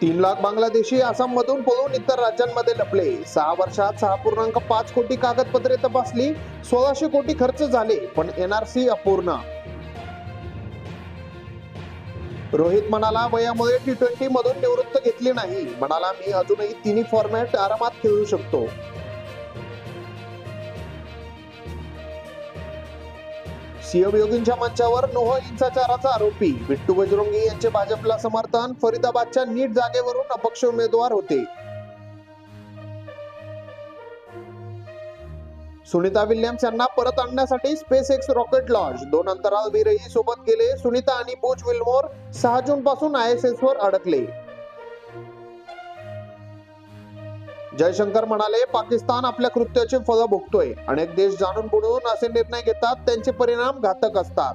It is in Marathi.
3 लाख बांगलादेशी आसाममधून पळून इतर राज्यांमध्ये लपले. 6 वर्षात 6.5 कोटी कागदपत्रे तपासली. 1600 कोटी खर्च झाले, पण एनआरसी अपूर्ण. रोहित म्हणाला, वयामुळे T20 मधून निवृत्त घेतली नाही. म्हणाला, मी अजूनही तिन्ही फॉर्मॅट आरामात खेळू शकतो. शिवयोगींच्या मंचावर नोह हिंसाचाराचा आरोपी. बिट्टू बजरंगी यांचे भाजपला समर्थन. फरीदाबादच्या नीट जागेवरून अपक्ष उमेदवार होते. सुनीता विल्यम्स यांना परत आणण्यासाठी SpaceX रॉकेट लॉन्च. 2 अंतराळवीरही सोबत गेले. सुनीता आणि बुच विल्मोर 6 जून पासून ISS वर अडकले. जयशंकर म्हणाले, पाकिस्तान आपल्या कृत्याचे फळ भोगतोय. अनेक देश जाणून बुडून असे निर्णय घेतात, त्यांचे परिणाम घातक असतात.